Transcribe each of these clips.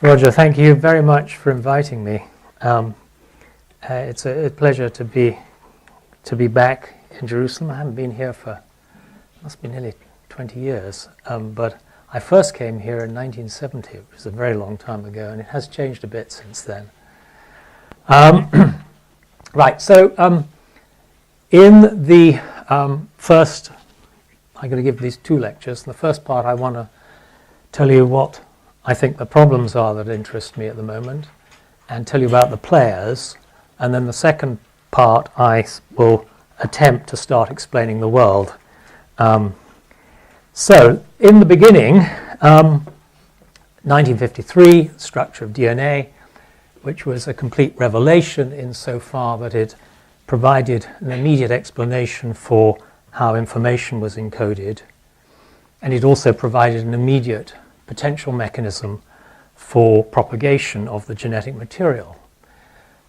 Roger, thank you very much for inviting me. It's a pleasure to be back in Jerusalem. I haven't been here for, must be nearly 20 years, but I first came here in 1970, which is a very long time ago, and it has changed a bit since then. Right, so in the first, I'm going to give these two lectures. In the first part, I want to tell you what I think the problems are that interest me at the moment, and tell you about the players. And then the second part, I will attempt to start explaining the world. So, in the beginning, 1953, structure of DNA, which was a complete revelation insofar that it provided an immediate explanation for how information was encoded, and it also provided an immediate potential mechanism for propagation of the genetic material.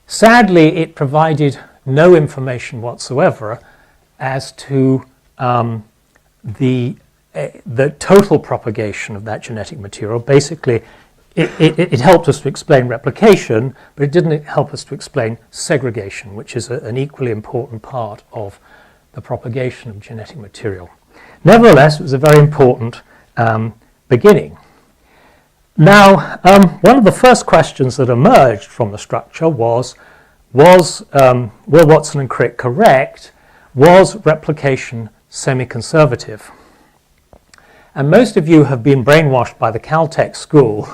Sadly, it provided no information whatsoever as to the total propagation of that genetic material. Basically, it helped us to explain replication, but it didn't help us to explain segregation, which is an equally important part of the propagation of genetic material. Nevertheless, it was a very important beginning. Now, one of the first questions that emerged from the structure were Watson and Crick correct? Was replication semi-conservative? And most of you have been brainwashed by the Caltech school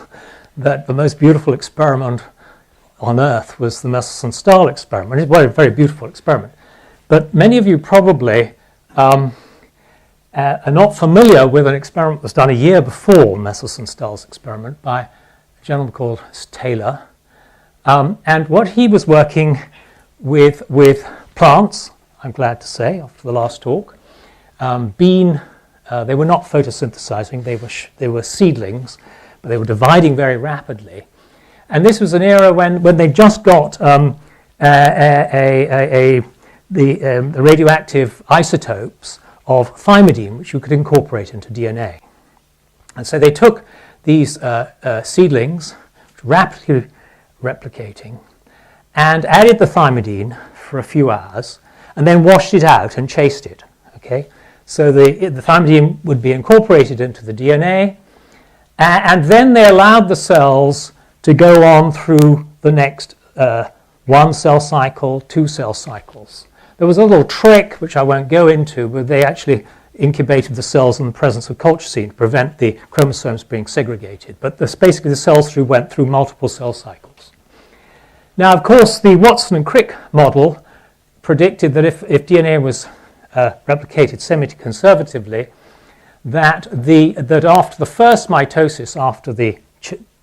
that the most beautiful experiment on Earth was the Mendelssohn-Stahl experiment. It was a very beautiful experiment. But many of you probably are not familiar with an experiment that was done a year before Mendelssohn-Stahl's experiment by a gentleman called Taylor. And what he was working with plants, I'm glad to say, after the last talk. They were not photosynthesizing, they were seedlings, but they were dividing very rapidly. And this was an era when they just got the radioactive isotopes of thymidine, which you could incorporate into DNA. And so they took these seedlings, rapidly replicating, and added the thymidine for a few hours, and then washed it out and chased it. Okay, so the thymidine would be incorporated into the DNA, and then they allowed the cells to go on through the next 1 cell cycle, 2 cell cycles. There was a little trick, which I won't go into, but they actually incubated the cells in the presence of colchicine to prevent the chromosomes being segregated. But basically the cells went through multiple cell cycles. Now, of course, the Watson and Crick model predicted that if DNA was replicated semi-conservatively, that after the first mitosis, after the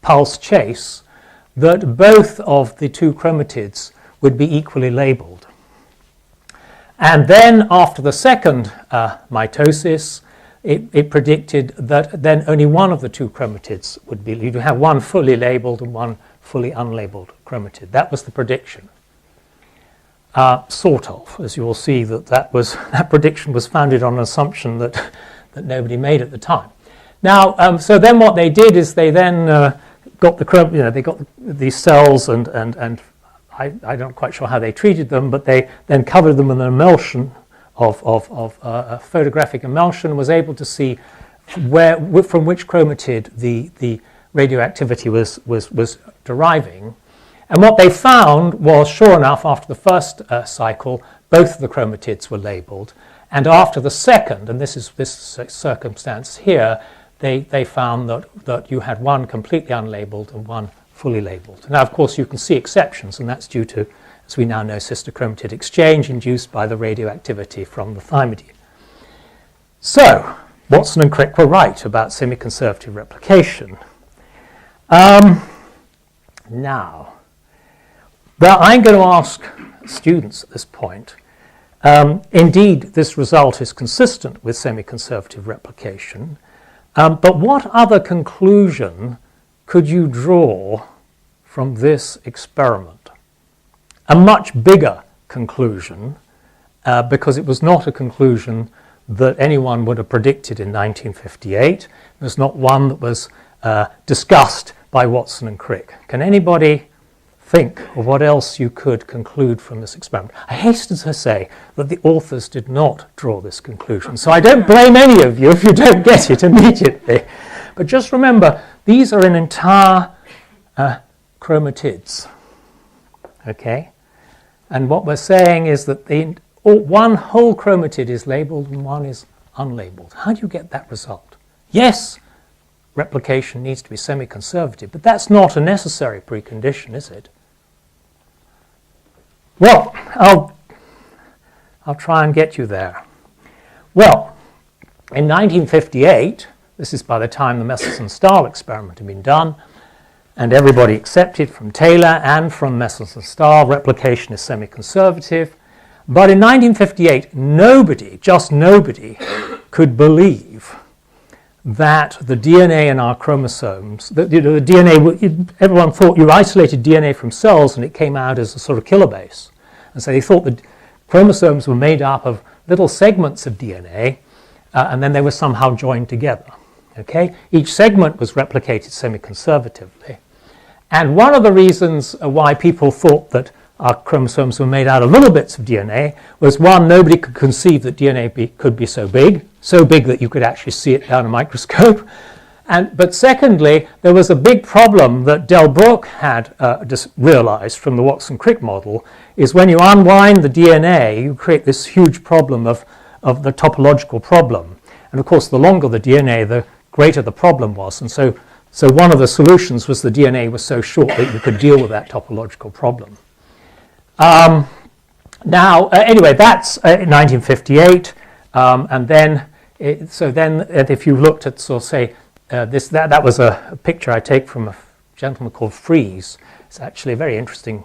pulse chase, that both of the two chromatids would be equally labeled. And then after the second mitosis, it predicted that then only one of the two chromatids would be, you'd have one fully labeled and one fully unlabeled chromatid. That was the prediction. Sort of, as you will see, that prediction was founded on an assumption that nobody made at the time. Now, so then what they did is they then got they got these cells and I'm not quite sure how they treated them, but they then covered them in an emulsion of a photographic emulsion, was able to see from which chromatid the radioactivity was deriving. And what they found was, sure enough, after the first cycle, both of the chromatids were labeled. And after the second, and this circumstance here, they found that you had one completely unlabeled and one fully labeled. Now, of course, you can see exceptions, and that's due to, as we now know, sister chromatid exchange induced by the radioactivity from the thymidine. So, Watson and Crick were right about semi-conservative replication. Now, I'm going to ask students at this point, indeed, this result is consistent with semi-conservative replication, but what other conclusion could you draw from this experiment? A much bigger conclusion, because it was not a conclusion that anyone would have predicted in 1958. It was not one that was discussed by Watson and Crick. Can anybody think of what else you could conclude from this experiment? I hasten to say that the authors did not draw this conclusion, so I don't blame any of you if you don't get it immediately. But just remember, these are in entire chromatids, okay? And what we're saying is that one whole chromatid is labeled and one is unlabeled. How do you get that result? Yes, replication needs to be semi-conservative, but that's not a necessary precondition, is it? Well, I'll try and get you there. Well, in 1958, this is by the time the Mendelssohn-Stahl experiment had been done, and everybody accepted from Taylor and from Mendelssohn-Stahl, replication is semi-conservative. But in 1958, nobody, just nobody, could believe that the DNA in our chromosomes, the DNA, everyone thought you isolated DNA from cells and it came out as a sort of kilobase. And so they thought that chromosomes were made up of little segments of DNA and then they were somehow joined together. Okay? Each segment was replicated semi-conservatively. And one of the reasons why people thought that our chromosomes were made out of little bits of DNA was, one, nobody could conceive that DNA could be so big that you could actually see it down a microscope. But secondly, there was a big problem that Delbruck had just realized from the Watson-Crick model, is when you unwind the DNA, you create this huge problem of the topological problem. And of course, the longer the DNA, the greater the problem was. And so one of the solutions was the DNA was so short that you could deal with that topological problem. Anyway, that's 1958, and then if you looked at, sort of say, that was a picture I take from a gentleman called Fries. It's actually a very interesting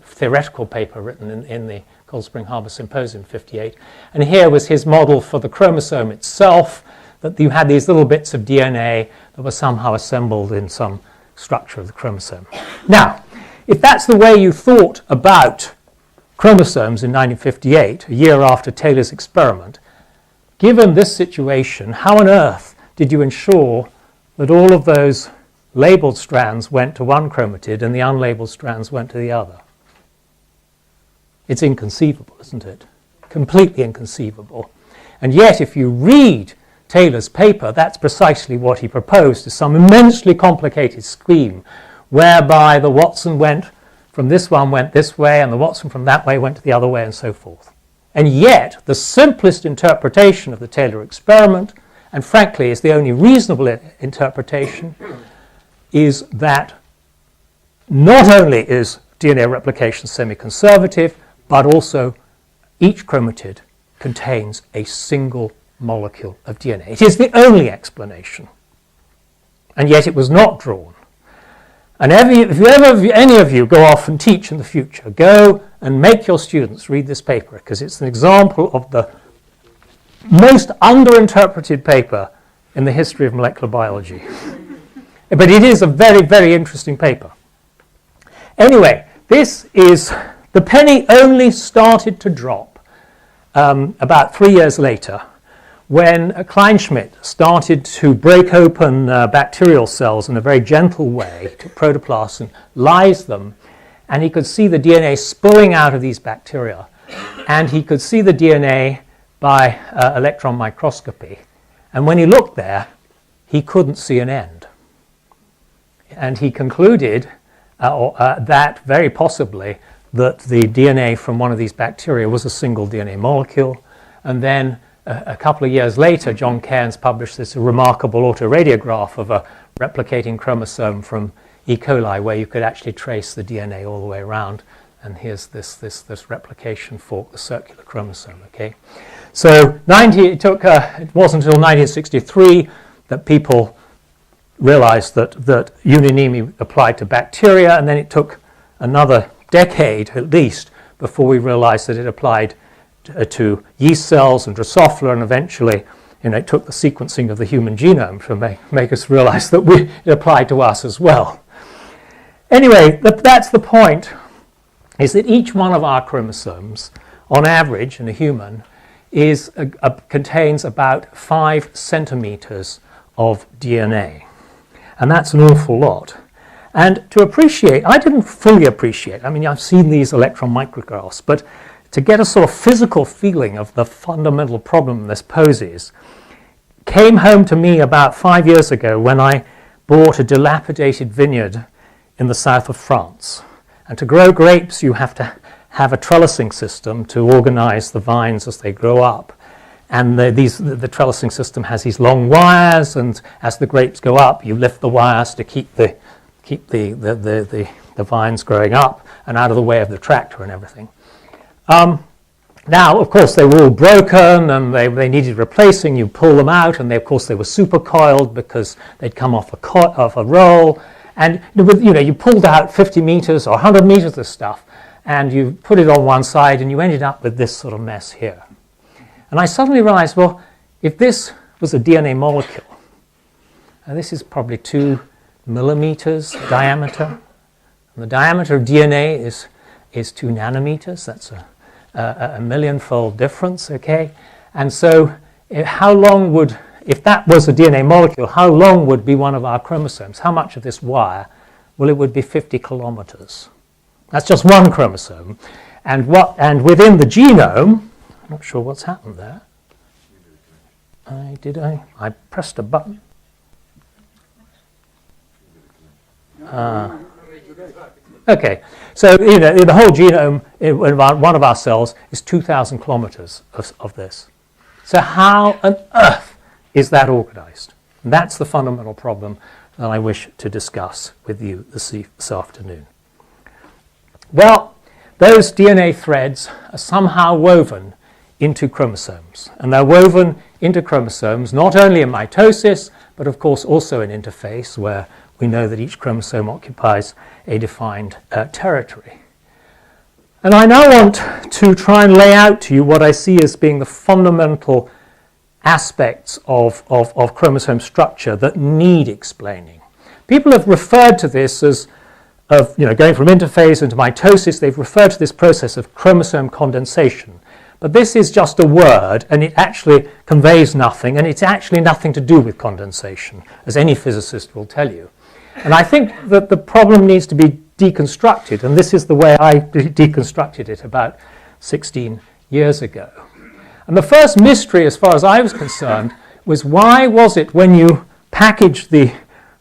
theoretical paper written in the Cold Spring Harbor Symposium in 58. And here was his model for the chromosome itself, that you had these little bits of DNA that were somehow assembled in some structure of the chromosome. Now, if that's the way you thought about chromosomes in 1958, a year after Taylor's experiment, given this situation, how on earth did you ensure that all of those labeled strands went to one chromatid and the unlabeled strands went to the other? It's inconceivable, isn't it? Completely inconceivable. And yet, if you read Taylor's paper, that's precisely what he proposed, is some immensely complicated scheme whereby the Watson went from this one went this way and the Watson from that way went to the other way and so forth. And yet, the simplest interpretation of the Taylor experiment, and frankly is the only reasonable interpretation, is that not only is DNA replication semi-conservative, but also each chromatid contains a single molecule of DNA. It is the only explanation. And yet it was not drawn. And if any of you go off and teach in the future, go and make your students read this paper, because it's an example of the most underinterpreted paper in the history of molecular biology. But it is a very, very interesting paper. Anyway, this is, the penny only started to drop about 3 years later, when Kleinschmidt started to break open bacterial cells in a very gentle way, took protoplasts and lysed them, and he could see the DNA spilling out of these bacteria. And he could see the DNA by electron microscopy. And when he looked there, he couldn't see an end. And he concluded that very possibly that the DNA from one of these bacteria was a single DNA molecule. And then a couple of years later, John Cairns published this remarkable autoradiograph of a replicating chromosome from E. coli, where you could actually trace the DNA all the way around. And here's this replication fork, the circular chromosome. Okay, so it wasn't until 1963 that people realized that unaneme applied to bacteria, and then it took another decade at least before we realized that it applied to yeast cells and Drosophila, and eventually, it took the sequencing of the human genome to make us realize that it applied to us as well. Anyway, that's the point, is that each one of our chromosomes, on average in a human, contains about 5 centimeters of DNA. And that's an awful lot. And to appreciate, I didn't fully appreciate, I mean, I've seen these electron micrographs, but to get a sort of physical feeling of the fundamental problem this poses, came home to me about 5 years ago when I bought a dilapidated vineyard in the south of France. And to grow grapes, you have to have a trellising system to organize the vines as they grow up. And the trellising system has these long wires, and as the grapes go up, you lift the wires to keep the vines growing up and out of the way of the tractor and everything. Now, of course, they were all broken and they needed replacing. You pull them out, and of course they were super coiled because they'd come off a roll. And you pulled out 50 meters or 100 meters of stuff, and you put it on one side, and you ended up with this sort of mess here. And I suddenly realized, well, if this was a DNA molecule, and this is probably 2 millimeters diameter, and the diameter of DNA is 2 nanometers. That's a millionfold difference, okay? And so how long would, if that was a DNA molecule, how long would be one of our chromosomes? How much of this wire? Well, it would be 50 kilometers. That's just one chromosome. And within the genome, I'm not sure what's happened there. I pressed a button. Okay, so the whole genome in one of our cells is 2,000 kilometers of this. So how on earth is that organized? And that's the fundamental problem that I wish to discuss with you this afternoon. Well, those DNA threads are somehow woven into chromosomes. And they're woven into chromosomes not only in mitosis, but of course also in interphase, where we know that each chromosome occupies a defined territory. And I now want to try and lay out to you what I see as being the fundamental aspects of chromosome structure that need explaining. People have referred to this as going from interphase into mitosis. They've referred to this process of chromosome condensation. But this is just a word, and it actually conveys nothing, and it's actually nothing to do with condensation, as any physicist will tell you. And I think that the problem needs to be deconstructed, and this is the way I deconstructed it about 16 years ago. And the first mystery, as far as I was concerned, was why was it when you packaged the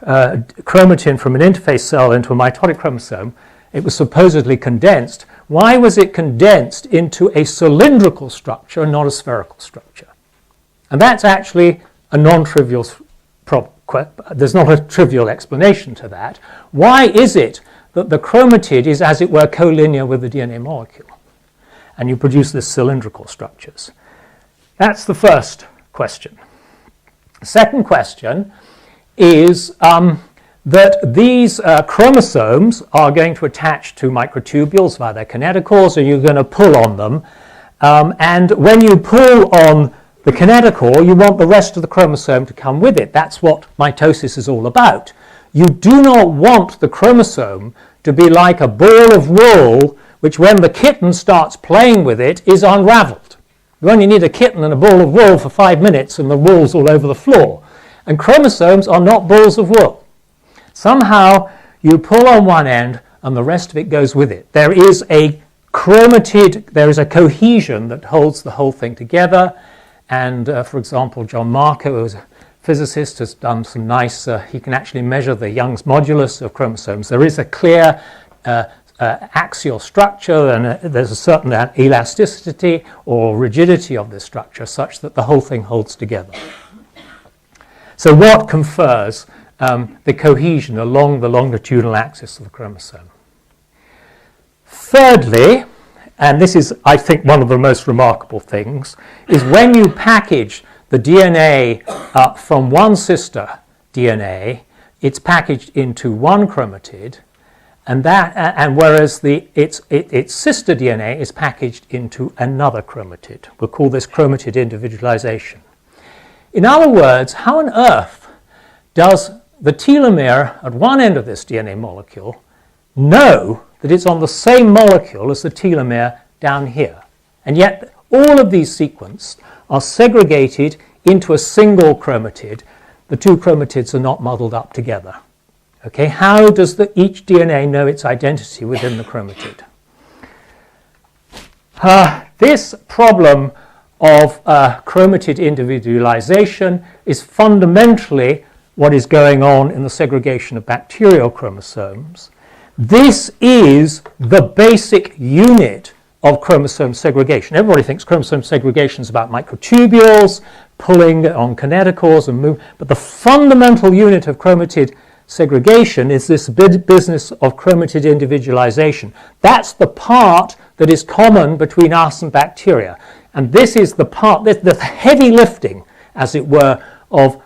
chromatin from an interphase cell into a mitotic chromosome, it was supposedly condensed. Why was it condensed into a cylindrical structure and not a spherical structure? And that's actually a non-trivial problem. There's not a trivial explanation to that. Why is it that the chromatid is, as it were, collinear with the DNA molecule? And you produce this cylindrical structures. That's the first question. The second question is that these chromosomes are going to attach to microtubules via their kinetochores, or you're going to pull on them. And when you pull on the kinetochore, you want the rest of the chromosome to come with it. That's what mitosis is all about. You do not want the chromosome to be like a ball of wool, which when the kitten starts playing with it is unraveled. You only need a kitten and a ball of wool for 5 minutes and the wool's all over the floor. And chromosomes are not balls of wool. Somehow you pull on one end and the rest of it goes with it. There is a chromatid, there is a cohesion that holds the whole thing together. And for example, John Marco, who's a physicist, has done some nice, he can actually measure the Young's modulus of chromosomes. There is a clear axial structure, and there's a certain elasticity or rigidity of this structure such that the whole thing holds together. So what confers the cohesion along the longitudinal axis of the chromosome? Thirdly, and this is, I think, one of the most remarkable things, is when you package the DNA from one sister DNA, it's packaged into one chromatid, and whereas its sister DNA is packaged into another chromatid. We'll call this chromatid individualization. In other words, how on earth does the telomere at one end of this DNA molecule know that it's on the same molecule as the telomere down here? And yet all of these sequenced, are segregated into a single chromatid. The two chromatids are not muddled up together. Okay, how does each DNA know its identity within the chromatid? This problem of chromatid individualization is fundamentally what is going on in the segregation of bacterial chromosomes. This is the basic unit of chromosome segregation. Everybody thinks chromosome segregation is about microtubules pulling on kinetochores and move, but the fundamental unit of chromatid segregation is this business of chromatid individualization. That's the part that is common between us and bacteria. And this is the part, the heavy lifting, as it were, of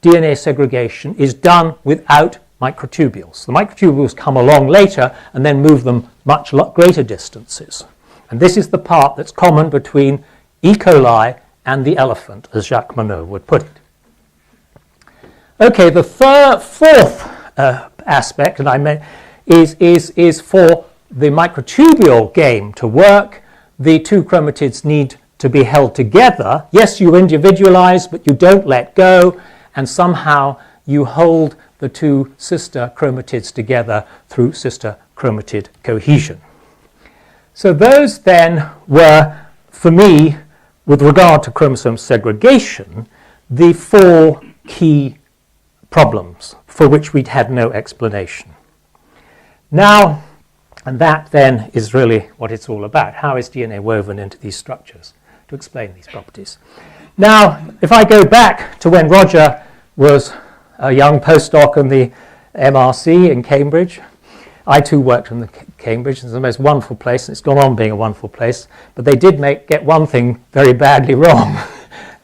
DNA segregation is done without microtubules. The microtubules come along later and then move them much greater distances. And this is the part that's common between E. coli and the elephant, as Jacques Monod would put it. Okay, the fourth aspect, and I meant, is for the microtubule game to work, the two chromatids need to be held together. Yes, you individualize, but you don't let go, and somehow you hold the two sister chromatids together through sister chromatid cohesion. So those then were, for me, with regard to chromosome segregation, the four key problems for which we'd had no explanation. Now, and that then is really what it's all about. How is DNA woven into these structures to explain these properties? Now, if I go back to when Roger was a young postdoc in the MRC in Cambridge, I too worked in Cambridge. It's the most wonderful place, and it's gone on being a wonderful place, but they did get one thing very badly wrong,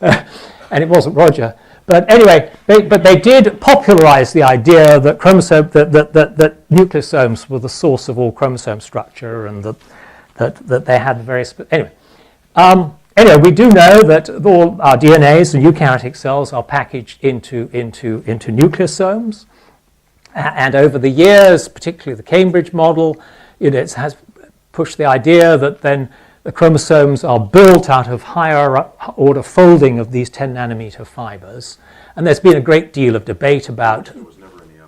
and it wasn't Roger. But anyway, they did popularize the idea that that nucleosomes were the source of all chromosome structure, and that they had various. Anyway, we do know that all our DNAs and eukaryotic cells are packaged into nucleosomes, and over the years, particularly the Cambridge model, it has pushed the idea that then the chromosomes are built out of higher order folding of these 10 nanometer fibers. And there's been a great deal of debate about... There was never any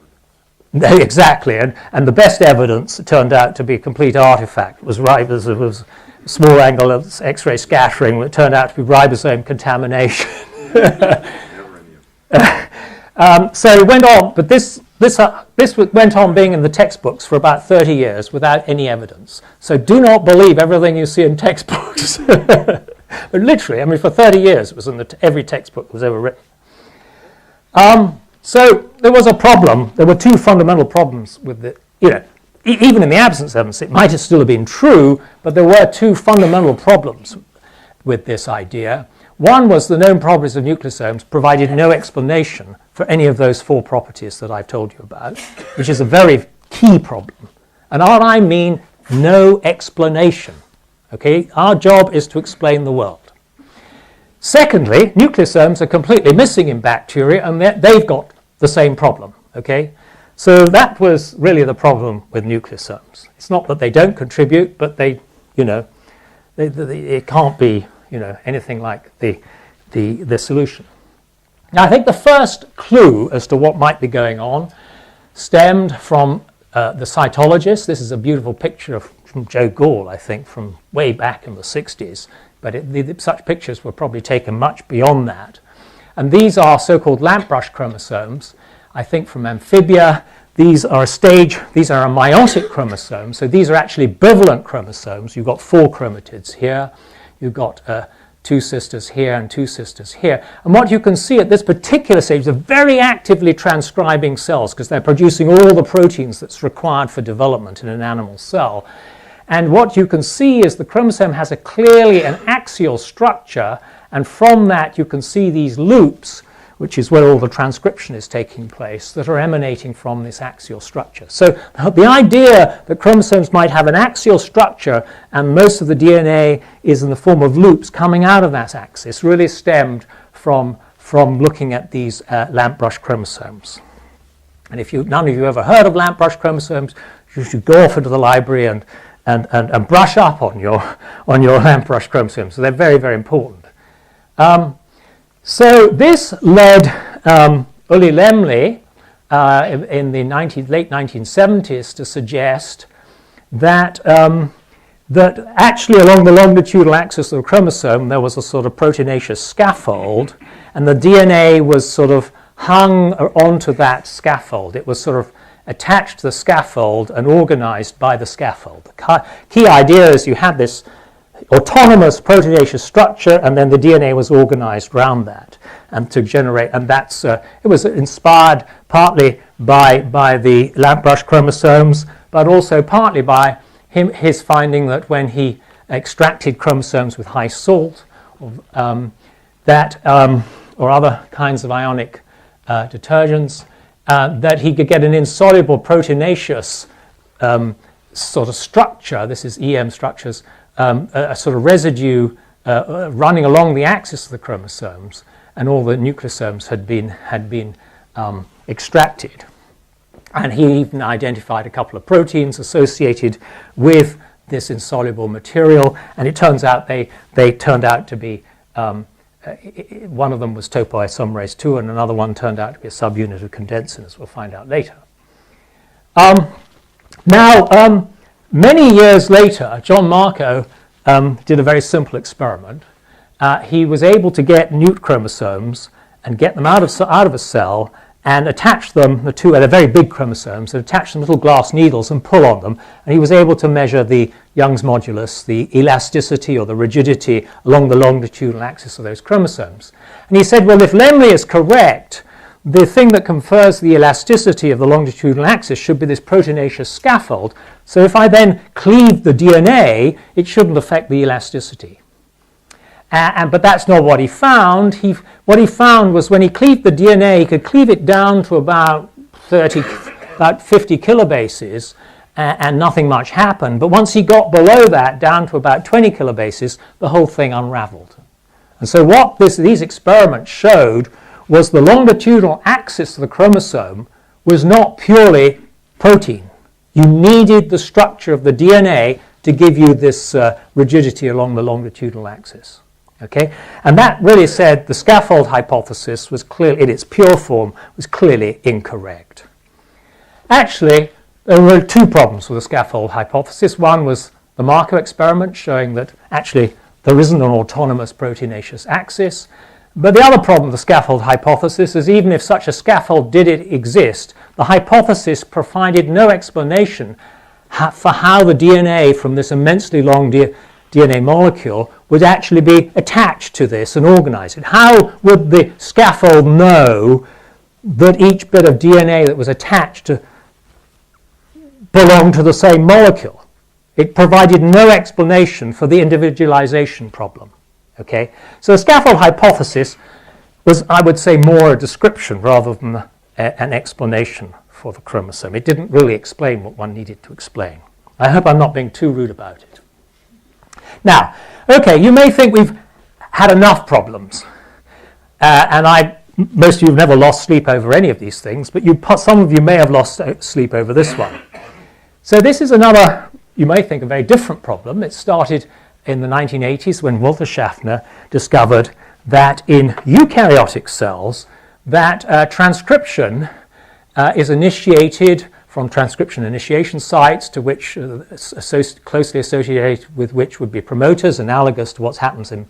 evidence. Exactly, and the best evidence turned out to be a complete artifact. It was small angle X-ray scattering that turned out to be ribosome contamination. Never any. So it went on, but this went on being in the textbooks for about 30 years without any evidence. So do not believe everything you see in textbooks. But literally, I mean, for 30 years it was in every textbook that was ever written. So there was a problem. There were two fundamental problems with it. Even in the absence of evidence, it might have still been true, but there were two fundamental problems with this idea. One was the known properties of nucleosomes provided no explanation for any of those four properties that I've told you about, which is a very key problem. And what I mean, no explanation. Okay, our job is to explain the world. Secondly, nucleosomes are completely missing in bacteria, and they've got the same problem. Okay, so that was really the problem with nucleosomes. It's not that they don't contribute, but it can't be anything like the solution. Now, I think the first clue as to what might be going on stemmed from the cytologists. This is a beautiful picture from Joe Gall, I think, from way back in the 60s. But such pictures were probably taken much beyond that. And these are so-called lampbrush chromosomes, I think from Amphibia. These are a meiotic chromosome. So these are actually bivalent chromosomes. You've got 4 chromatids here. You've got 2 sisters here and 2 sisters here. And what you can see at this particular stage, they're very actively transcribing cells because they're producing all the proteins that's required for development in an animal cell. And what you can see is the chromosome has clearly an axial structure, and from that you can see these loops, which is where all the transcription is taking place, that are emanating from this axial structure. So the idea that chromosomes might have an axial structure and most of the DNA is in the form of loops coming out of that axis really stemmed from looking at these lampbrush chromosomes. And if none of you ever heard of lampbrush chromosomes, you should go off into the library and brush up on your lampbrush chromosomes. So they're very, very important. So this led Uli Lemli in the late 1970s to suggest that that actually along the longitudinal axis of the chromosome there was a sort of proteinaceous scaffold, and the DNA was sort of hung onto that scaffold. It was sort of attached to the scaffold and organized by the scaffold. The key idea is you had this autonomous proteinaceous structure, and then the DNA was organized around that, and to generate, and that's it was inspired partly by the lampbrush chromosomes, but also partly by his finding that when he extracted chromosomes with high salt, or other kinds of ionic detergents, that he could get an insoluble proteinaceous sort of structure. This is EM structures, a sort of residue running along the axis of the chromosomes, and all the nucleosomes had been extracted. And he even identified a couple of proteins associated with this insoluble material, and it turns out they turned out to be one of them was topoisomerase 2, and another one turned out to be a subunit of condensin, as we'll find out later. Now, many years later, John Marco did a very simple experiment. He was able to get newt chromosomes and get them out of a cell and attach them, the two, they're very big chromosomes, and attach them little glass needles and pull on them, and he was able to measure the Young's modulus, the elasticity or the rigidity along the longitudinal axis of those chromosomes. And he said, well, if Lemli is correct, the thing that confers the elasticity of the longitudinal axis should be this proteinaceous scaffold, so if I then cleave the DNA, it shouldn't affect the elasticity. But that's not what he found. What he found was when he cleaved the DNA, he could cleave it down to about 50 kilobases, and nothing much happened. But once he got below that, down to about 20 kilobases, the whole thing unraveled. And so what these experiments showed was the longitudinal axis of the chromosome was not purely protein. You needed the structure of the DNA to give you this rigidity along the longitudinal axis. Okay, and that really said the scaffold hypothesis was clearly, in its pure form, was clearly incorrect. Actually, there were two problems with the scaffold hypothesis. One was the Marco experiment showing that actually there isn't an autonomous proteinaceous axis. But the other problem with the scaffold hypothesis is even if such a scaffold did exist, the hypothesis provided no explanation for how the DNA from this immensely long DNA molecule would actually be attached to this and organize it. How would the scaffold know that each bit of DNA that was attached to belonged to the same molecule? It provided no explanation for the individualization problem. Okay, so the scaffold hypothesis was, I would say, more a description rather than an explanation for the chromosome. It didn't really explain what one needed to explain. I hope I'm not being too rude about it. Now, okay, you may think we've had enough problems, and most of you have never lost sleep over any of these things, but some of you may have lost sleep over this one. So this is another, you may think, a very different problem. It started in the 1980s when Walter Schaffner discovered that in eukaryotic cells that transcription is initiated from transcription initiation sites to which closely associated with which would be promoters, analogous to what happens in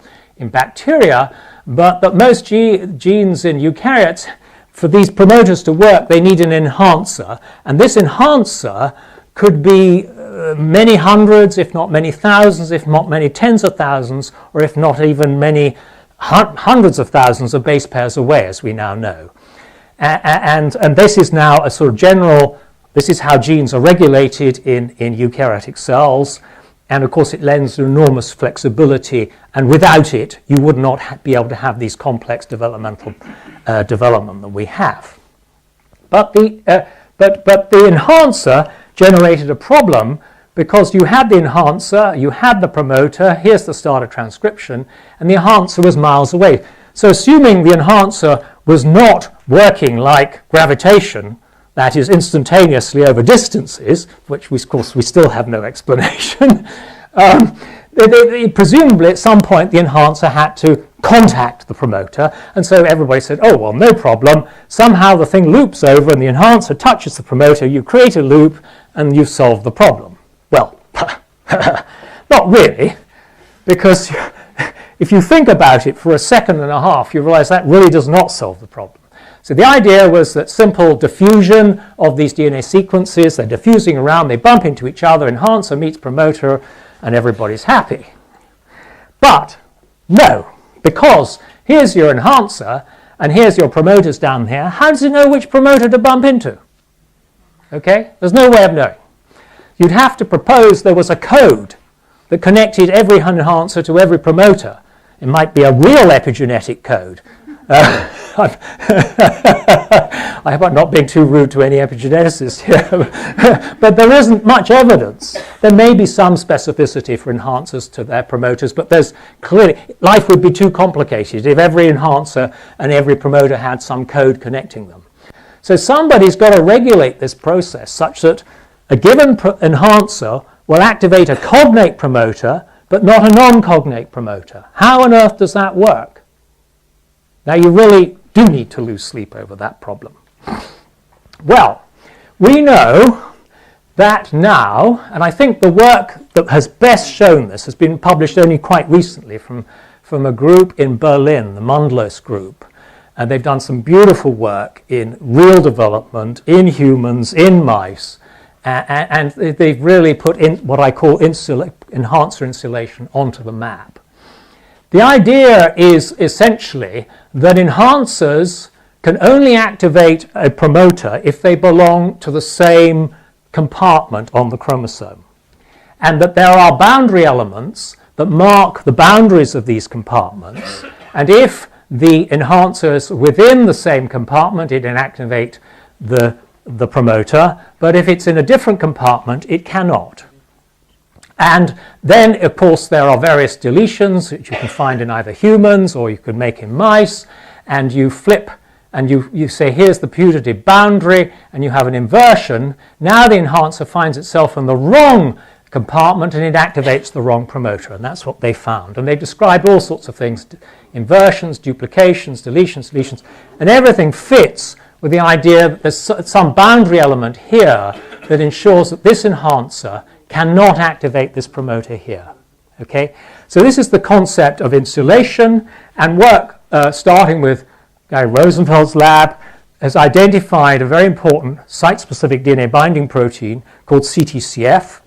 bacteria, but that most genes in eukaryotes, for these promoters to work, they need an enhancer, and this enhancer could be many hundreds, if not many thousands, if not many tens of thousands, or if not even many hundreds of thousands of base pairs away, as we now know. And this is now a sort of general, this is how genes are regulated in eukaryotic cells, and of course it lends enormous flexibility, and without it you would not be able to have these complex developmental development that we have. But the enhancer generated a problem because you had the enhancer, you had the promoter, here's the start of transcription, and the enhancer was miles away. So assuming the enhancer was not working like gravitation, that is instantaneously over distances, which of course we still have no explanation, presumably at some point the enhancer had to contact the promoter, and so everybody said, oh, well, no problem, somehow the thing loops over and the enhancer touches the promoter, you create a loop and you've solved the problem. Well, not really, because if you think about it for a second and a half, you realize that really does not solve the problem. So the idea was that simple diffusion of these DNA sequences, they're diffusing around, they bump into each other, enhancer meets promoter, and everybody's happy. But no, because here's your enhancer, and here's your promoters down here. How does it know which promoter to bump into? Okay, there's no way of knowing. You'd have to propose there was a code that connected every enhancer to every promoter. It might be a real epigenetic code. I hope I'm not being too rude to any epigeneticists here, but there isn't much evidence. There may be some specificity for enhancers to their promoters, but there's clearly, life would be too complicated if every enhancer and every promoter had some code connecting them. So somebody's got to regulate this process such that a given enhancer will activate a cognate promoter, but not a non-cognate promoter. How on earth does that work? Now, you really do need to lose sleep over that problem. Well, we know that now, and I think the work that has best shown this has been published only quite recently from a group in Berlin, the Mundlos group. And they've done some beautiful work in real development, in humans, in mice, and they've really put in what I call enhancer insulation onto the map. The idea is essentially that enhancers can only activate a promoter if they belong to the same compartment on the chromosome, and that there are boundary elements that mark the boundaries of these compartments, and if the enhancer is within the same compartment, it can activate the promoter, but if it's in a different compartment, it cannot. And then, of course, there are various deletions which you can find in either humans or you could make in mice, and you flip and you say, here's the putative boundary, and you have an inversion. Now the enhancer finds itself in the wrong compartment and it activates the wrong promoter, and that's what they found. And they described all sorts of things, inversions, duplications, deletions, and everything fits with the idea that there's some boundary element here that ensures that this enhancer cannot activate this promoter here. Okay, so this is the concept of insulation, and work starting with Gary Rosenfeld's lab has identified a very important site-specific DNA binding protein called CTCF,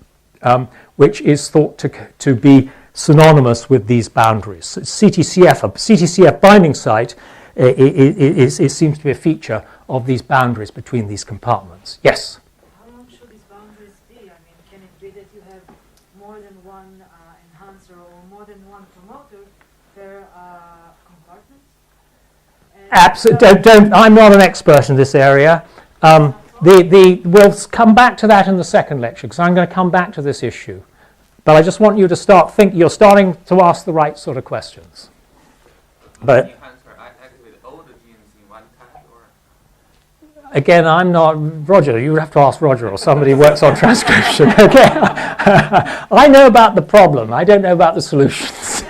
which is thought to be synonymous with these boundaries. CTCF, a CTCF binding site, it seems to be a feature of these boundaries between these compartments. Yes? How long should these boundaries be? I mean, can it be that you have more than one enhancer or more than one promoter per compartment? Absolutely. I'm not an expert in this area. We'll come back to that in the second lecture, because I'm going to come back to this issue. But I just want you to start thinking. You're starting to ask the right sort of questions. But again, I'm not Roger. You have to ask Roger or somebody who works on transcription. Okay. I know about the problem. I don't know about the solutions.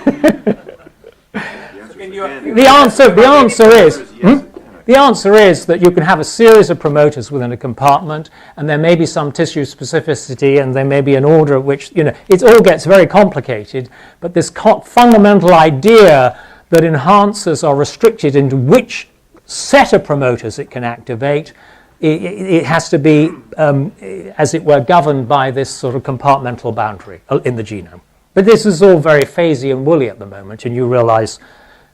The answer is that you can have a series of promoters within a compartment, and there may be some tissue specificity, and there may be an order at which, it all gets very complicated, but this fundamental idea that enhancers are restricted into which set of promoters it can activate, it has to be, as it were, governed by this sort of compartmental boundary in the genome. But this is all very phasey and woolly at the moment, and you realize,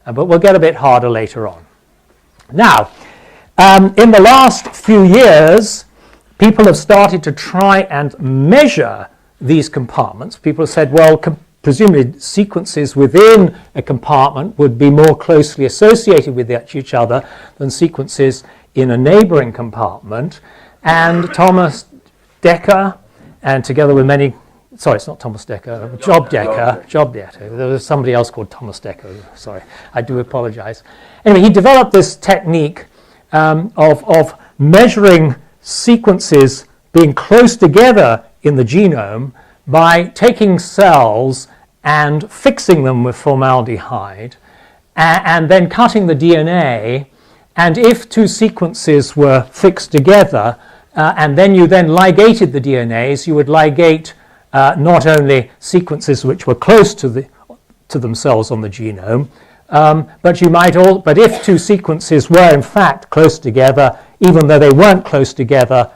but we'll get a bit harder later on. Now, in the last few years, people have started to try and measure these compartments. People have said, well, presumably sequences within a compartment would be more closely associated with each other than sequences in a neighboring compartment. And Thomas Dekker, and together with many, sorry, it's not Thomas Dekker, Job Dekker. There was somebody else called Thomas Dekker. Sorry, I do apologize. Anyway, he developed this technique of measuring sequences being close together in the genome by taking cells and fixing them with formaldehyde and then cutting the DNA. And if two sequences were fixed together and then you then ligated the DNAs, you would ligate not only sequences which were close to themselves on the genome, but if two sequences were in fact close together, even though they weren't close together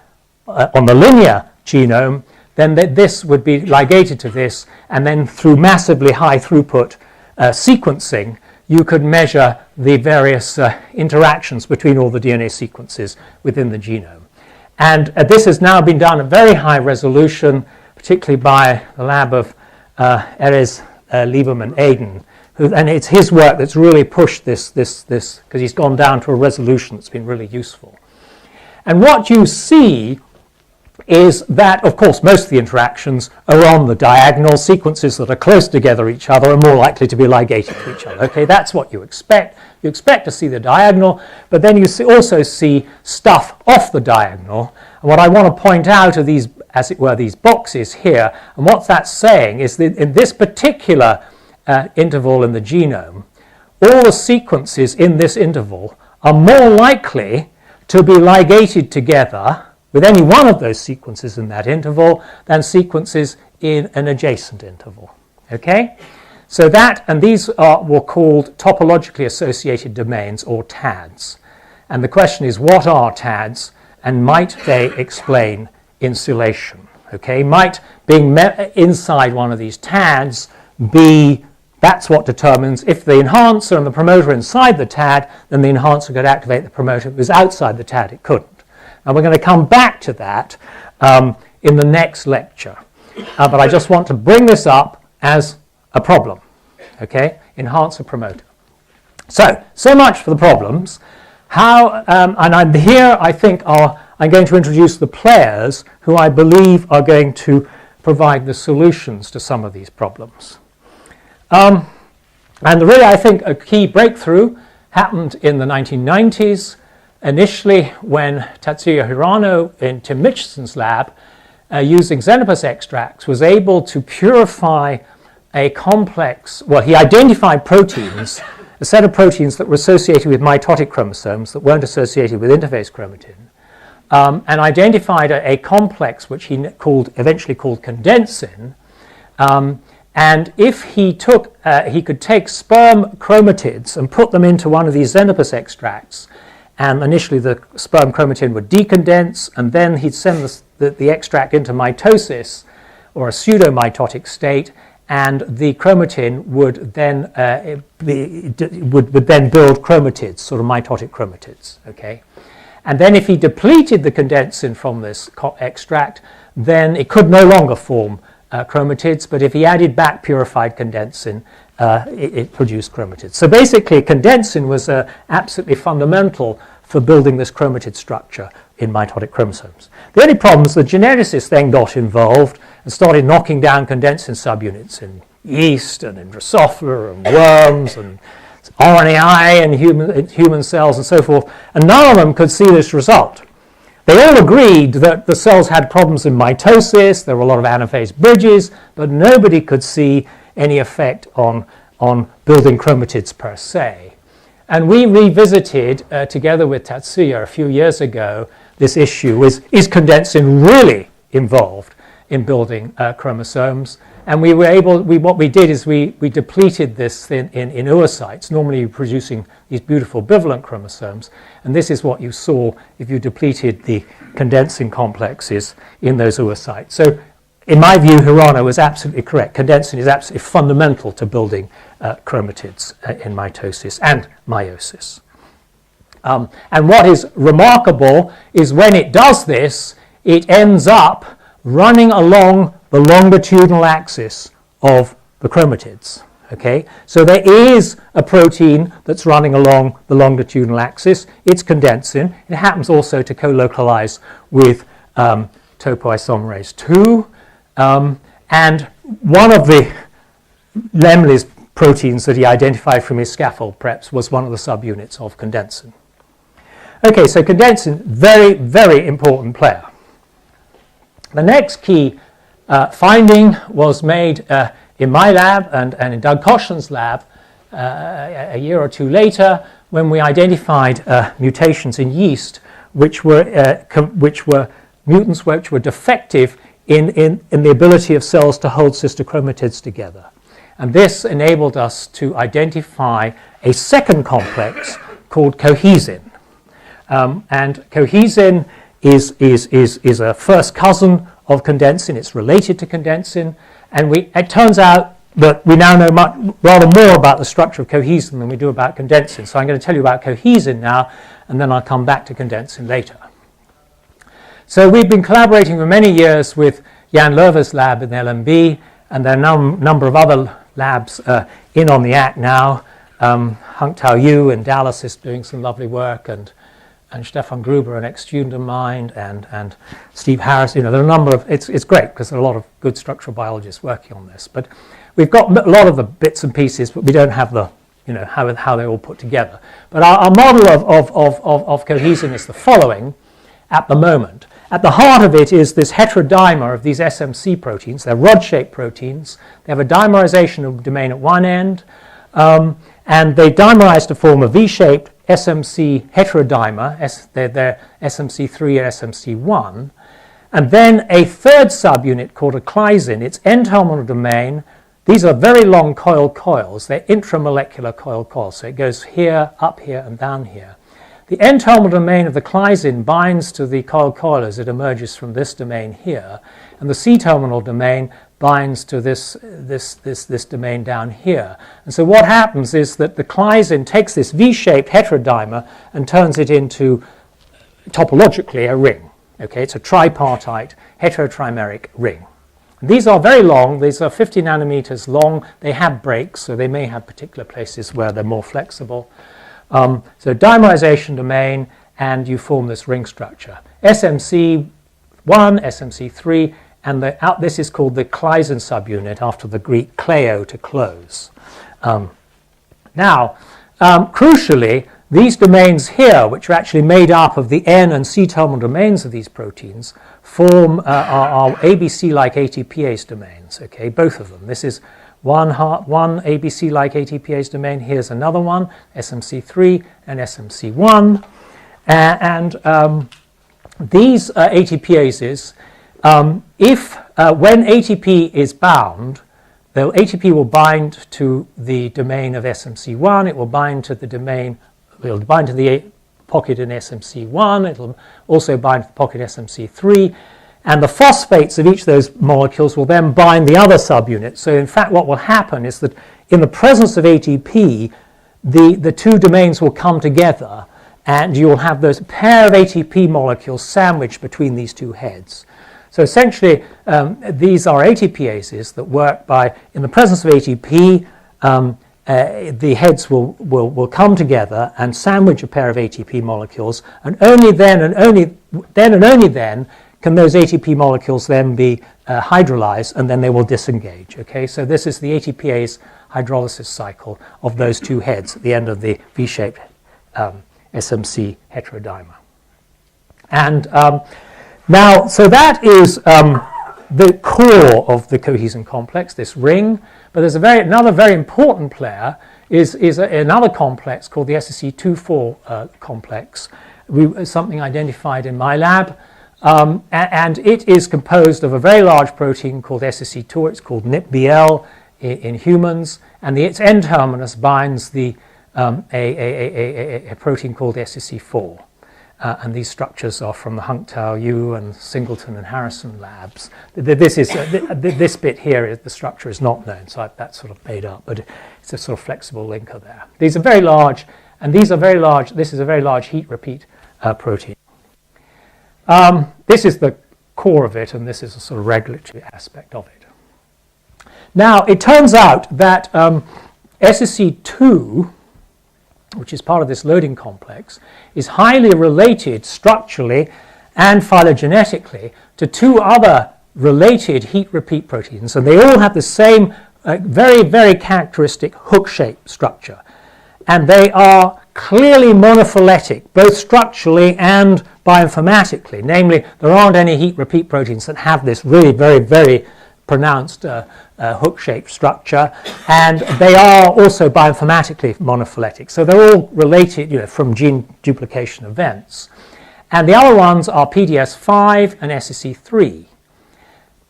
on the linear genome, then this would be ligated to this, and then through massively high throughput sequencing, you could measure the various interactions between all the DNA sequences within the genome. And this has now been done at very high resolution, particularly by the lab of Erez Lieberman Aden, and it's his work that's really pushed this because he's gone down to a resolution that's been really useful. And what you see is that, of course, most of the interactions are on the diagonal. Sequences that are close together each other are more likely to be ligated to each other. Okay, that's what you expect. You expect to see the diagonal, but then you also see stuff off the diagonal. And what I want to point out are these, as it were, these boxes here. And what that's saying is that in this particular interval in the genome, all the sequences in this interval are more likely to be ligated together with any one of those sequences in that interval than sequences in an adjacent interval. Okay? So that, and these were called topologically associated domains, or TADs. And the question is, what are TADs, and might they explain insulation? Okay? Might being inside one of these TADs be, that's what determines if the enhancer and the promoter are inside the TAD, then the enhancer could activate the promoter. If it was outside the TAD, it couldn't. And we're going to come back to that in the next lecture. But I just want to bring this up as a problem. Okay? Enhancer promoter. So much for the problems. And here I think I'm going to introduce the players who I believe are going to provide the solutions to some of these problems. And really I think a key breakthrough happened in the 1990s. Initially, when Tatsuya Hirano in Tim Mitchison's lab, using Xenopus extracts, was able to purify a complex, well, he identified proteins, a set of proteins that were associated with mitotic chromosomes that weren't associated with interphase chromatin, and identified a complex which he eventually called condensin. And if he could take sperm chromatids and put them into one of these Xenopus extracts, and initially the sperm chromatin would decondense, and then he'd send the extract into mitosis, or a pseudo-mitotic state, and the chromatin would then would then build chromatids, sort of mitotic chromatids. Okay, and then if he depleted the condensin from this extract, then it could no longer form chromatids. But if he added back purified condensin, it produced chromatids. So basically, condensin was absolutely fundamental for building this chromatid structure in mitotic chromosomes. The only problem is the geneticists then got involved and started knocking down condensin subunits in yeast and in Drosophila and worms and RNAi and human cells and so forth, and none of them could see this result. They all agreed that the cells had problems in mitosis, there were a lot of anaphase bridges, but nobody could see any effect on building chromatids per se. And we revisited, together with Tatsuya a few years ago, this issue. Is condensin really involved in building chromosomes? And we were able, what we did is we depleted this in oocytes, normally producing these beautiful bivalent chromosomes. And this is what you saw if you depleted the condensin complexes in those oocytes. So in my view, Hirano was absolutely correct. Condensin is absolutely fundamental to building chromatids in mitosis and meiosis. And what is remarkable is when it does this, it ends up running along the longitudinal axis of the chromatids. Okay, so there is a protein that's running along the longitudinal axis. It's condensin. It happens also to co-localize with topoisomerase 2. And one of the Lemley's proteins that he identified from his scaffold preps was one of the subunits of condensin. Okay, so condensin, very, very important player. The next key finding was made in my lab and in Doug Koshland's lab a year or two later, when we identified mutations in yeast which were mutants which were defective in the ability of cells to hold sister chromatids together. And this enabled us to identify a second complex called cohesin. And cohesin is a first cousin of condensin. It's related to condensin. And it turns out that we now know rather more about the structure of cohesin than we do about condensin. So I'm going to tell you about cohesin now, and then I'll come back to condensin later. So we've been collaborating for many years with Jan Löwer's lab in LMB, and there are a number of other labs in on the act now. Hung Tao Yu in Dallas is doing some lovely work, and Stefan Gruber, an ex-student of mine, and Steve Harris. There are a number of, it's great because there are a lot of good structural biologists working on this. But we've got a lot of the bits and pieces, but we don't have the, how they're all put together. But our model of cohesin is the following at the moment. At the heart of it is this heterodimer of these SMC proteins. They're rod-shaped proteins. They have a dimerization domain at one end, and they dimerize to form a V-shaped SMC heterodimer. They're SMC3 and SMC1. And then a third subunit called a chlysin. Its N-terminal domain, these are very long coils. They're intramolecular coils. So it goes here, up here, and down here. The N-terminal domain of the chlysin binds to the coil as it emerges from this domain here, and the C-terminal domain binds to this domain down here. And so what happens is that the chlysin takes this V-shaped heterodimer and turns it into, topologically, a ring. Okay, it's a tripartite hetero-trimeric ring. And these are very long. These are 50 nanometers long. They have breaks, so they may have particular places where they're more flexible. So dimerization domain, and you form this ring structure. SMC1, SMC3, and this is called the chlysin subunit after the Greek kleo, to close. Crucially, these domains here, which are actually made up of the N and C terminal domains of these proteins, form our ABC-like ATPase domains, okay, both of them. This is one ABC-like ATPase domain. Here's another one, SMC3 and SMC1. These ATPases, when ATP is bound, the ATP will bind to the domain of SMC1. It will bind to the pocket in SMC1. It will also bind to the pocket SMC3. And the phosphates of each of those molecules will then bind the other subunit. So in fact, what will happen is that in the presence of ATP, the two domains will come together, and you'll have those pair of ATP molecules sandwiched between these two heads. So essentially, these are ATPases that work by, in the presence of ATP, the heads will come together and sandwich a pair of ATP molecules, and only then and only then can those ATP molecules then be hydrolyzed, and then they will disengage. Okay, so this is the ATPase hydrolysis cycle of those two heads at the end of the V-shaped SMC heterodimer. And so that is the core of the cohesin complex, this ring. But there's another very important player is another complex called the SSC2-4 complex, something identified in my lab. And it is composed of a very large protein called SSC2. It's called NIPBL in humans, and its N-terminus binds a protein called SSC4. And these structures are from the Hung Tao Yu and Singleton and Harrison labs. This bit here, the structure is not known, so that's sort of made up, but it's a sort of flexible linker there. These are very large, and these are very large. This is a very large heat repeat protein. This is the core of it, and this is a sort of regulatory aspect of it. Now, it turns out that SSC2, which is part of this loading complex, is highly related structurally and phylogenetically to two other related heat repeat proteins, and they all have the same very, very characteristic hook-shaped structure. and they are clearly monophyletic, both structurally and bioinformatically. Namely, there aren't any heat repeat proteins that have this really very, very pronounced hook-shaped structure, and they are also bioinformatically monophyletic. So they're all related, from gene duplication events. And the other ones are PDS5 and SEC3.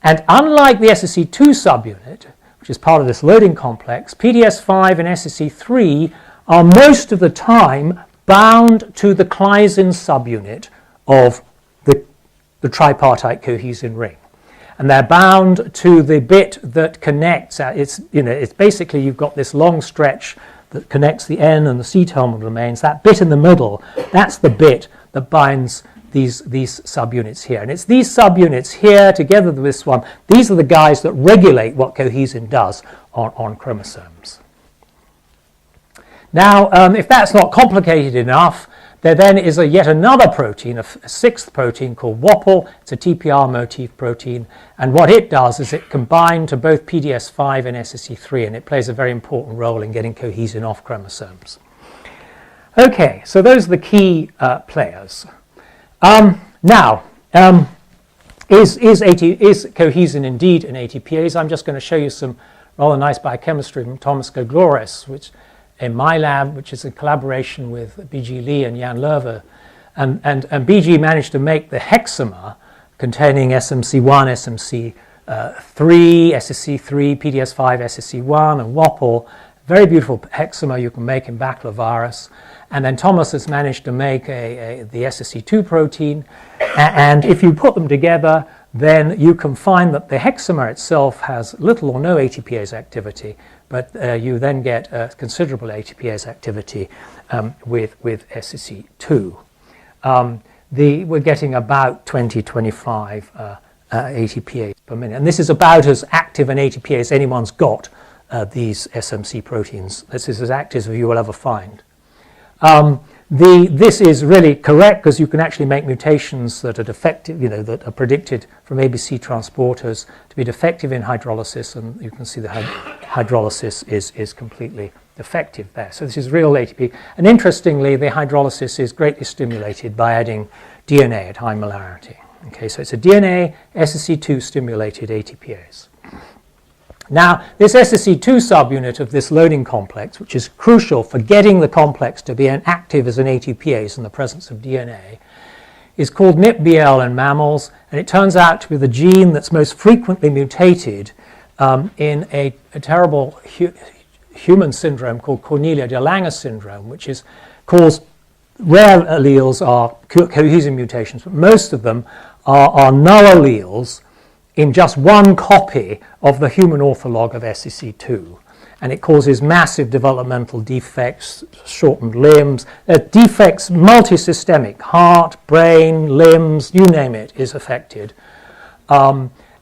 And unlike the SEC2 subunit, which is part of this loading complex, PDS5 and SEC3 are most of the time bound to the Claisen subunit of the tripartite cohesin ring. And they're bound to the bit that connects, it's basically you've got this long stretch that connects the N and the C-terminal domains. That bit in the middle, that's the bit that binds these subunits here. And it's these subunits here together with this one, these are the guys that regulate what cohesin does on chromosomes. Now, if that's not complicated enough, there then is yet another protein, a sixth protein called WOPL. It's a TPR motif protein, and what it does is it combines to both PDS5 and SEC3, and it plays a very important role in getting cohesin off chromosomes. Okay, so those are the key players. Now, is cohesin indeed an ATPase? I'm just going to show you some rather nice biochemistry from Thomas Gregores, which in my lab, which is in collaboration with B.G. Lee and Jan Lerver. And B.G. managed to make the hexamer containing SMC1, SMC3, SSC3, PDS5, SSC1, and WOPL. Very beautiful hexamer you can make in baculovirus. And then Thomas has managed to make the SSC2 protein. And if you put them together, then you can find that the hexamer itself has little or no ATPase activity, but you then get considerable ATPase activity with SSC2. We're getting about 20-25 ATPase per minute. And this is about as active an ATPase as anyone's got, these SMC proteins. This is as active as you will ever find. This is really correct because you can actually make mutations that are defective, that are predicted from ABC transporters to be defective in hydrolysis, and you can see the hydrolysis is completely defective there. So this is real ATP. And interestingly, the hydrolysis is greatly stimulated by adding DNA at high molarity. Okay, so it's a DNA SSC2 stimulated ATPase. Now, this SSC2 subunit of this loading complex, which is crucial for getting the complex to be active as an ATPase in the presence of DNA, is called NIPBL in mammals, and it turns out to be the gene that's most frequently mutated in a terrible human syndrome called Cornelia de Lange syndrome, which is caused, rare alleles are cohesin mutations, but most of them are null alleles in just one copy of the human ortholog of SEC2. And it causes massive developmental defects, shortened limbs, defects multisystemic, heart, brain, limbs, you name it, is affected.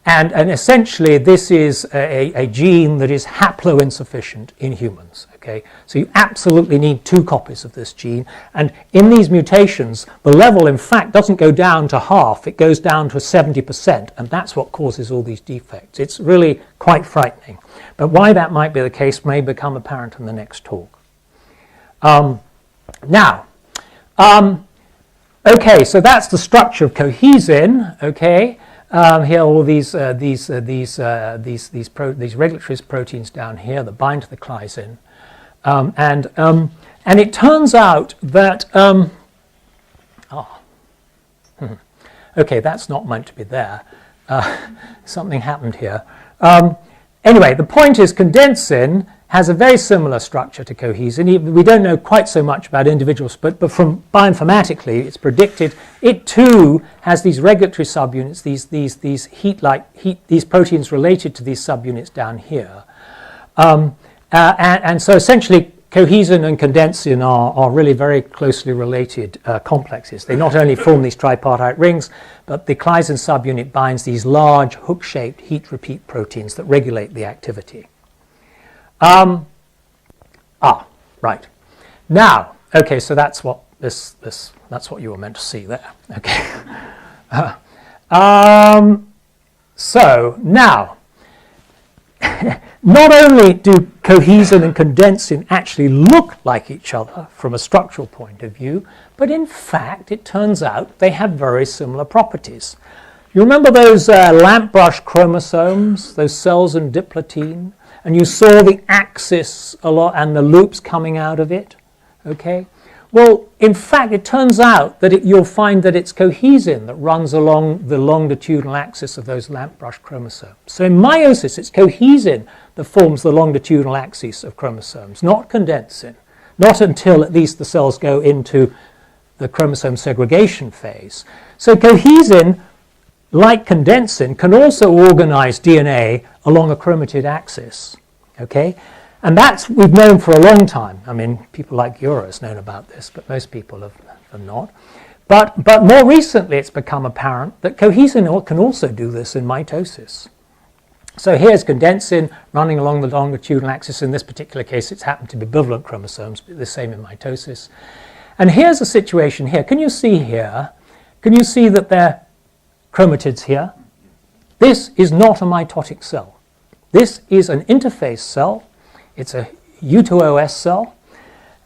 And essentially this is a gene that is haploinsufficient in humans. Okay? So you absolutely need 2 copies of this gene, and in these mutations the level in fact doesn't go down to half, it goes down to 70%, and that's what causes all these defects. It's really quite frightening, but why that might be the case may become apparent in the next talk. Okay, so that's the structure of cohesin. Okay. Here are all these regulatory proteins down here that bind to the Claisen, and it turns out that okay, that's not meant to be there. Something happened here. Anyway, the point is, condensin has a very similar structure to cohesin. We don't know quite so much about individuals, but from bioinformatically, it's predicted. It too has these regulatory subunits, these proteins related to these subunits down here, and so essentially, cohesin and condensin are really very closely related complexes. They not only form these tripartite rings, but the Claisen subunit binds these large hook-shaped heat repeat proteins that regulate the activity. Right. Now, okay, so that's what that's what you were meant to see there. Okay. So now not only do cohesin and condensin actually look like each other from a structural point of view, but in fact it turns out they have very similar properties. You remember those lampbrush chromosomes, those cells in diplotene, and you saw the axis a lot and the loops coming out of it, okay? Well, in fact, it turns out that you'll find that it's cohesin that runs along the longitudinal axis of those lampbrush chromosomes. So in meiosis, it's cohesin that forms the longitudinal axis of chromosomes, not condensin, not until at least the cells go into the chromosome segregation phase. So cohesin, like condensin, can also organize DNA along a chromatid axis, okay? And that's we've known for a long time. I mean, people like Ura has known about this, but most people have not. But more recently, it's become apparent that cohesin can also do this in mitosis. So here's condensin running along the longitudinal axis. In this particular case, it's happened to be bivalent chromosomes, but the same in mitosis. And here's a situation here. Can you see here? Can you see that they're chromatids here? This is not a mitotic cell. This is an interphase cell. It's a U2OS cell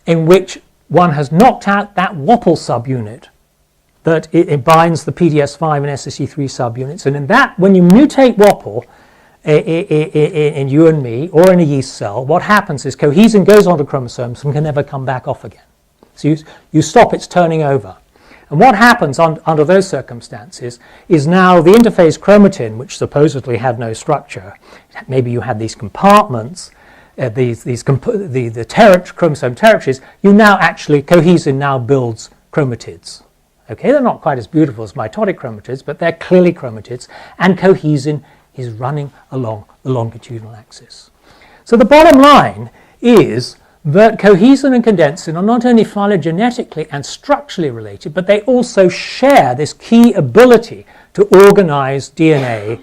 in which one has knocked out that WOPL subunit that it binds the PDS5 and SSE3 subunits. And in that, when you mutate WOPL in you and me or in a yeast cell, what happens is cohesin goes onto chromosomes and can never come back off again. So you stop its turning over. And what happens under those circumstances is now the interphase chromatin, which supposedly had no structure, maybe you had these compartments, the chromosome territories, cohesin now builds chromatids. Okay, they're not quite as beautiful as mitotic chromatids, but they're clearly chromatids, and cohesin is running along the longitudinal axis. So the bottom line is that cohesin and condensin are not only phylogenetically and structurally related, but they also share this key ability to organize DNA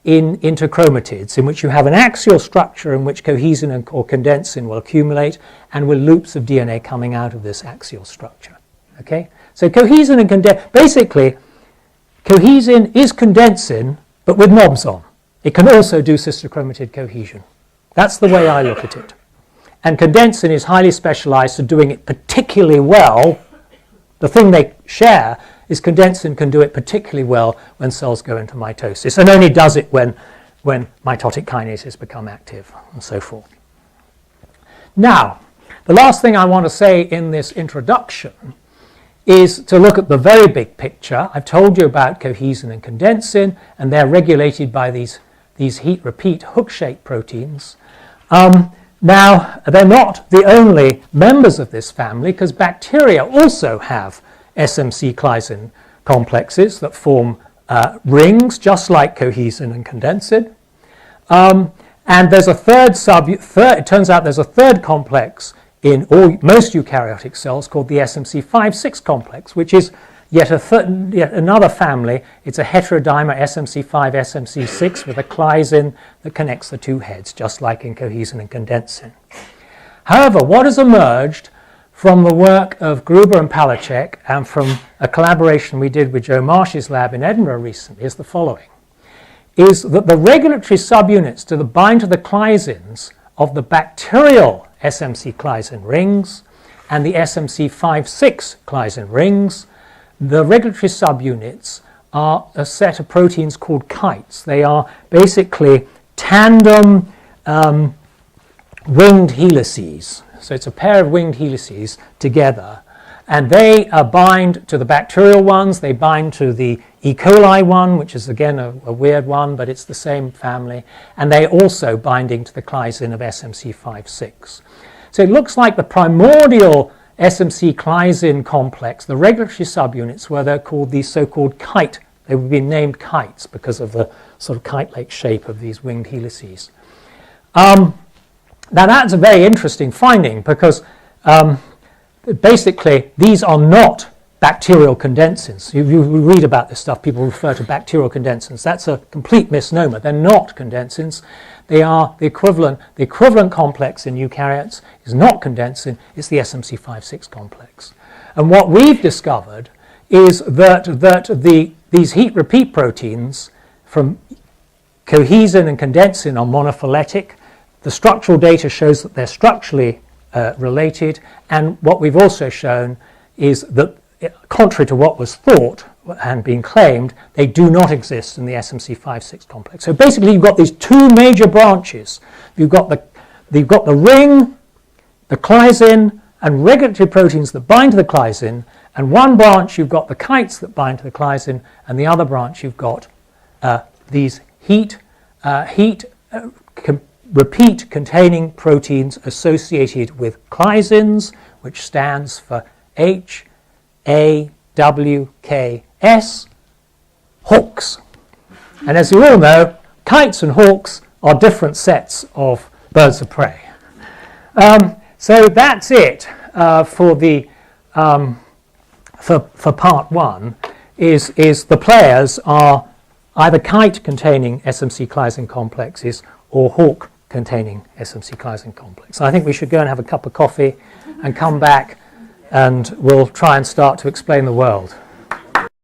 into chromatids, in which you have an axial structure in which cohesin or condensin will accumulate, and with loops of DNA coming out of this axial structure. Okay? So cohesin and condensin, basically, cohesin is condensin, but with knobs on. It can also do sister chromatid cohesion. That's the way I look at it. And condensin is highly specialized to doing it particularly well. The thing they share is condensin can do it particularly well when cells go into mitosis, and only does it when mitotic kinases become active and so forth. Now, the last thing I want to say in this introduction is to look at the very big picture. I've told you about cohesin and condensin, and they're regulated by these heat repeat hook-shaped proteins. Now, they're not the only members of this family, because bacteria also have SMC glycine complexes that form rings, just like cohesin and condensin. And there's a it turns out there's a third complex in most eukaryotic cells called the SMC5-6 complex, which is yet another family. It's a heterodimer SMC5, SMC6 with a glycine that connects the two heads, just like in cohesin and condensin. However, what has emerged from the work of Gruber and Palachek and from a collaboration we did with Joe Marsh's lab in Edinburgh recently is the following, is that the regulatory subunits to bind to the glycines of the bacterial SMC glycine rings and the SMC5-6 glycine rings, the regulatory subunits are a set of proteins called chites. They are basically tandem winged helices. So it's a pair of winged helices together. And they bind to the bacterial ones. They bind to the E. coli one, which is again a weird one, but it's the same family. And they're also binding to the glycine of SMC5-6. So it looks like the primordial SMC glycine complex, the regulatory subunits, where they're called these so-called kite. They would be named chites because of the sort of kite-like shape of these winged helices. Now that's a very interesting finding because basically these are not bacterial condensins. You read about this stuff, people refer to bacterial condensins. That's a complete misnomer. They're not condensins. They are the equivalent. The equivalent complex in eukaryotes is not condensin, it's the SMC5-6 complex. And what we've discovered is that these heat repeat proteins from cohesin and condensin are monophyletic. the structural data shows that they're structurally related, and what we've also shown is that, contrary to what was thought and being claimed, they do not exist in the SMC5-6 complex. So basically you've got these two major branches. You've got the ring, the chlysin, and regulatory proteins that bind to the chlysin, and one branch you've got the kites that bind to the chlysin, and the other branch you've got these repeat containing proteins associated with chlysins, which stands for HAWKS, hawks. And as you all know, kites and hawks are different sets of birds of prey. So that's it for the for part one. Is the players are either kite-containing SMC chlysin complexes or hawk-containing SMC chlysin complex. So I think we should go and have a cup of coffee and come back, and we'll try and start to explain the world.